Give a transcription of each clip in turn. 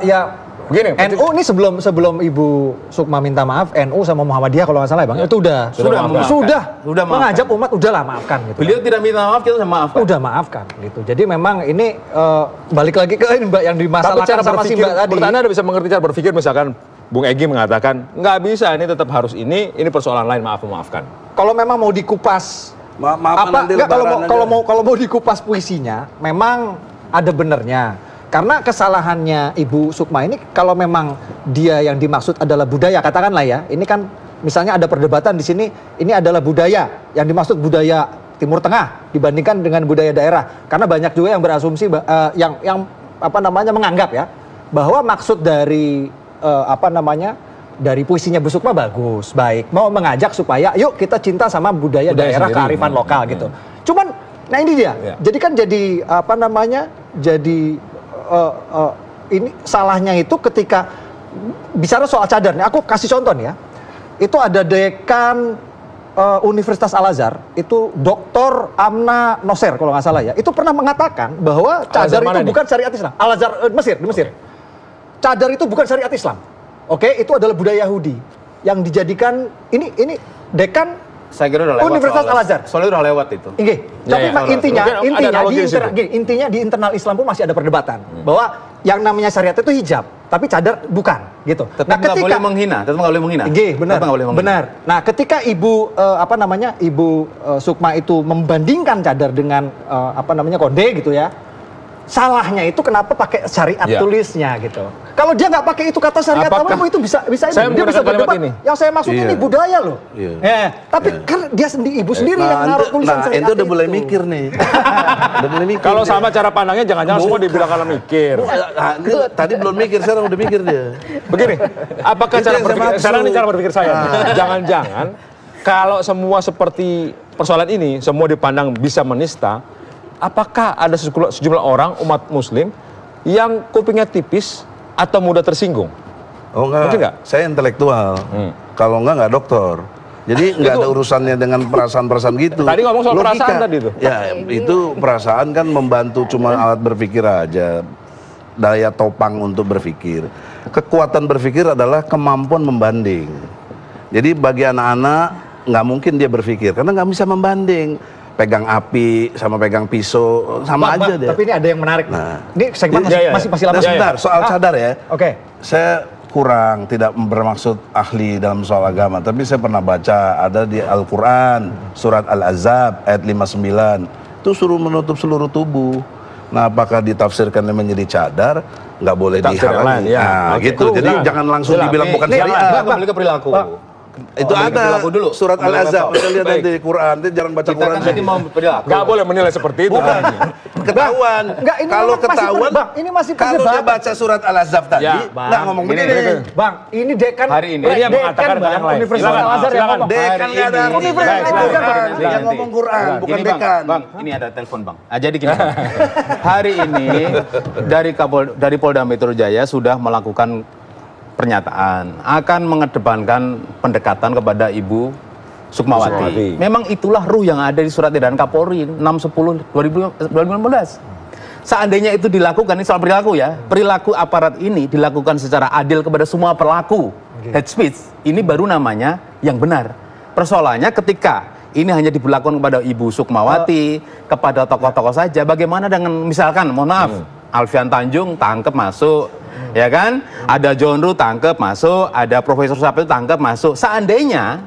Ya begini, NU ini sebelum Ibu Sukma minta maaf, NU sama Muhammadiyah kalau nggak salah ya Bang, itu sudah mengajak umat, udahlah maafkan gitu. Beliau tidak minta maaf, kita maafkan. Udah maafkan gitu. Jadi memang ini balik lagi ke ini Mbak yang dimasalahkan sama si Mbak tadi. Menurut Anda bisa mengerti cara berpikir, misalkan Bung Egy mengatakan nggak bisa, ini tetap harus ini persoalan lain, maafkan. Kalau memang mau dikupas kalau mau dikupas puisinya, memang ada benernya. Karena kesalahannya Ibu Sukma ini, kalau memang dia yang dimaksud adalah budaya, katakanlah ya, ini kan misalnya ada perdebatan di sini, ini adalah budaya, yang dimaksud budaya Timur Tengah dibandingkan dengan budaya daerah. Karena banyak juga yang berasumsi, yang menganggap ya, bahwa maksud dari dari puisinya Bu Sukma bagus, baik, mau mengajak supaya yuk kita cinta sama budaya daerah, sendiri, kearifan lokal gitu. Cuman, nah ini dia, jadi kan ini salahnya itu ketika bicara soal cadar. Nih, aku kasih contoh nih ya, itu ada dekan Universitas Al-Azhar, itu Dr. Amna Noser kalau nggak salah ya, itu pernah mengatakan bahwa cadar itu bukan syariat Islam. Al-Azhar di Mesir. Cadar itu bukan syariat Islam. Oke, itu adalah budaya Yahudi yang dijadikan ini dekan saya kira udah lewat Universitas Al-Azhar. Soalnya udah lewat itu. Tapi intinya di internal Islam pun masih ada perdebatan bahwa yang namanya syariat itu hijab, tapi cadar bukan gitu. Tetap nggak boleh menghina, Benar. Nah, ketika Ibu Sukma itu membandingkan cadar dengan konde gitu ya. Salahnya itu kenapa pakai syariat tulisnya gitu. Kalau dia nggak pakai itu kata syariat, itu bisa dia bisa berdebat. Yang saya maksud ini budaya loh. Tapi kan dia Ibu sendiri yang naruh tulisan syariat itu. Udah mulai mikir nih. Kalau sama cara pandangnya jangan-jangan semua dibilang kalau mikir. Tadi belum mikir, sekarang udah mikir dia. Begini, apakah sekarang ini cara berpikir saya? Jangan-jangan kalau semua seperti persoalan ini semua dipandang bisa menista, apakah ada sejumlah orang umat muslim yang kupingnya tipis atau mudah tersinggung? Oh enggak, saya intelektual. Kalau enggak dokter. Jadi enggak ada urusannya dengan perasaan-perasaan gitu. Tadi ngomong soal perasaan tadi itu. Ya, itu perasaan kan membantu cuma alat berpikir aja. Daya topang untuk berpikir. Kekuatan berpikir adalah kemampuan membanding. Jadi bagi anak-anak nggak mungkin dia berpikir karena nggak bisa membanding. Pegang api sama pegang pisau sama aja deh. Tapi ini ada yang menarik. Nah, ini segmen masih lama. Sebentar, soal cadar ya. Oke. Saya kurang tidak bermaksud ahli dalam soal agama, tapi saya pernah baca ada di Al-Qur'an surat Al-Ahzab ayat 59 itu suruh menutup seluruh tubuh. Nah, apakah ditafsirkan menjadi cadar? Nggak boleh dihalangi. Nah, gitu. Jadi jangan langsung dibilang bukan syariat. Kembali ke perilaku. Itu ada dulu. Surat Al-Ahzab. Kita lihat nanti di Quran. Nanti jangan baca Quran. Kita mau perilaku. Nggak boleh menilai seperti itu. Bukan. Ketahuan. Kalau ketahuan, ini masih kalau dia baca surat Al-Ahzab tadi, nggak ngomong begini. Bang, ini dekan hari ini. Dia mengatakan yang lain. Universitas Al-Azhar yang ngomong. Dekan nggak ada Universitas yang ngomong Quran, bukan dekan. Bang, ini ada telepon Bang. Jadi gini. Hari ini dari Polda Metro Jaya sudah melakukan pernyataan akan mengedepankan pendekatan kepada Ibu Sukmawati. Memang itulah ruh yang ada di surat edaran Kapolri 6/10/2015. Seandainya itu dilakukan, ini soal perilaku ya, perilaku aparat ini dilakukan secara adil kepada semua pelaku hate speech, ini baru namanya yang benar. Persoalannya ketika ini hanya diberlakukan kepada Ibu Sukmawati, kepada tokoh-tokoh saja, bagaimana dengan misalkan, mohon maaf, Alfian Tanjung tangkep masuk, ya kan? Ada John Ruh tangkep masuk, ada Profesor siapa itu tangkep masuk. Seandainya,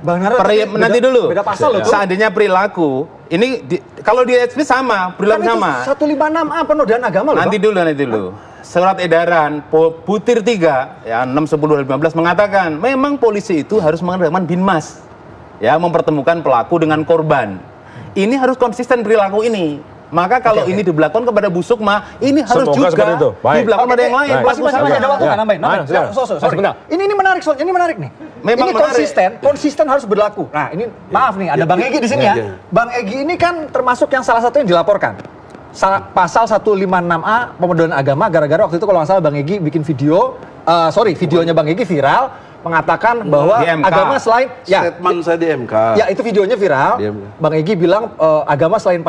nanti dulu, seandainya perilaku, ini kalau di SP sama, perilaku sama. 156A penodaan agama loh. Nanti dulu. Surat edaran Butir 3, ya 6/10/2015 mengatakan, memang polisi itu harus mengadakan binmas, ya mempertemukan pelaku dengan korban. Ini harus konsisten perilaku ini. Maka kalau ini diberlakukan kepada Bu Sukma, ini harus juga diberlakukan pada yang lain. Masih ada waktu kan nambahin. Ini menarik soal, ini menarik nih. Memang ini konsisten harus berlaku. Nah, ini maaf nih, ada Bang Egy di sini ya. Bang Egy ini kan termasuk yang salah satu yang dilaporkan. Pasal 156A penodaan agama gara-gara waktu itu kalau nggak salah Bang Egy bikin video, videonya Bang Egy viral mengatakan bahwa Di MK. agama selain Statement saya di MK. ya itu videonya viral. Dia- Bang Egy bilang agama selain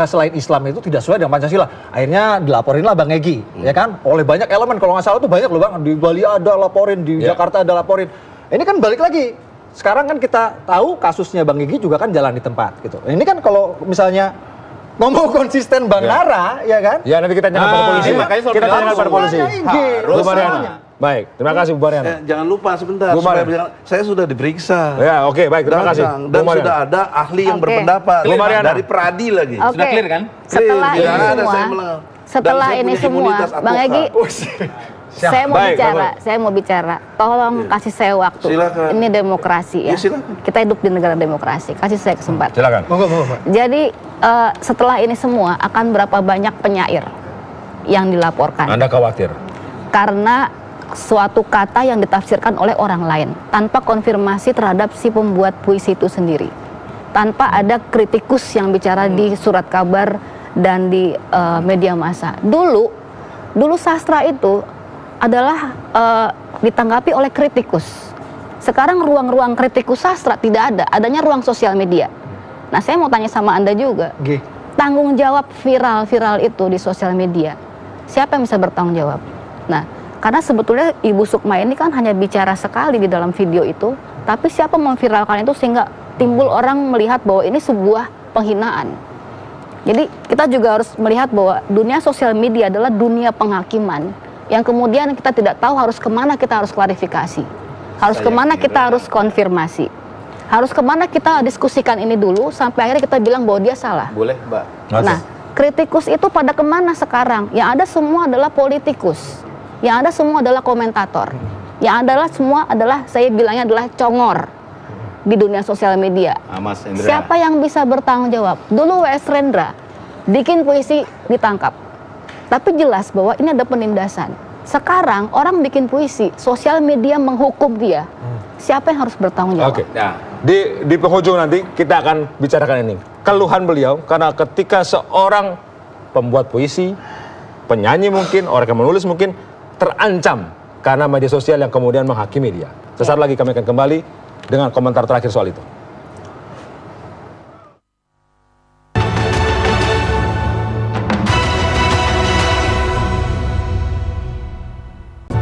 selain Islam itu tidak sesuai dengan Pancasila. Akhirnya dilaporinlah Bang Egy, ya kan? Oleh banyak elemen, kalau nggak salah tuh banyak loh Bang. Di Bali ada laporin, di Jakarta ada laporin. Ini kan balik lagi. Sekarang kan kita tahu kasusnya Bang Egy juga kan jalan di tempat gitu. Ini kan kalau misalnya ngomong konsisten Bang Nara, ya kan? Ya nanti kita tanyakan pada polisi. makanya soal Kita tanyakan pada polisi. Harus. Bu Mariana. Baik, terima kasih Bu Mariana. Jangan lupa sebentar, Bu supaya Mariana. saya sudah diperiksa. Ya, oke, baik, terima kasih. Dan Bu Mariana. sudah ada ahli yang Oke. berpendapat Bu Mariana. dari Pradi lagi. Oke. Sudah clear kan? Setelah Clear, ini tidak ada semua, saya melanggar. setelah Dan saya ini punya semua, imunitas Bang advokat. Egy, saya mau Baik, bicara, baik. saya mau bicara. Tolong kasih saya waktu. Silakan. Ini demokrasi ya. Ya, silakan. Kita hidup di negara demokrasi. Kasih saya kesempatan. Silakan. Monggo, Pak. Jadi setelah ini semua akan berapa banyak penyair yang dilaporkan? Anda khawatir? Karena suatu kata yang ditafsirkan oleh orang lain tanpa konfirmasi terhadap si pembuat puisi itu sendiri, tanpa ada kritikus yang bicara di surat kabar dan di media massa. Dulu sastra itu adalah ditanggapi oleh kritikus. Sekarang ruang-ruang kritikus sastra tidak ada, adanya ruang sosial media. Nah, saya mau tanya sama Anda juga, G. tanggung jawab viral itu di sosial media, siapa yang bisa bertanggung jawab? Nah, karena sebetulnya Ibu Sukma ini kan hanya bicara sekali di dalam video itu, tapi siapa memviralkan itu sehingga timbul orang melihat bahwa ini sebuah penghinaan. Jadi kita juga harus melihat bahwa dunia sosial media adalah dunia penghakiman yang kemudian kita tidak tahu harus kemana kita harus klarifikasi, harus kemana kita harus konfirmasi, harus kemana kita diskusikan ini dulu sampai akhirnya kita bilang bahwa dia salah. Boleh, Mbak. Nah, kritikus itu pada kemana sekarang? Yang ada semua adalah politikus, yang ada semua adalah komentator, yang adalah semua adalah, saya bilangnya adalah congor di dunia sosial media. Mas Indra. Siapa yang bisa bertanggung jawab? Dulu W.S. Rendra bikin puisi ditangkap, tapi jelas bahwa ini ada penindasan. Sekarang orang bikin puisi, sosial media menghukum dia. Siapa yang harus bertanggung jawab? Oke. Ya. Di penghujung nanti kita akan bicarakan ini. Keluhan beliau karena ketika seorang pembuat puisi, penyanyi mungkin, orang yang menulis mungkin terancam karena media sosial yang kemudian menghakimi dia. Sesaat lagi kami akan kembali dengan komentar terakhir soal itu.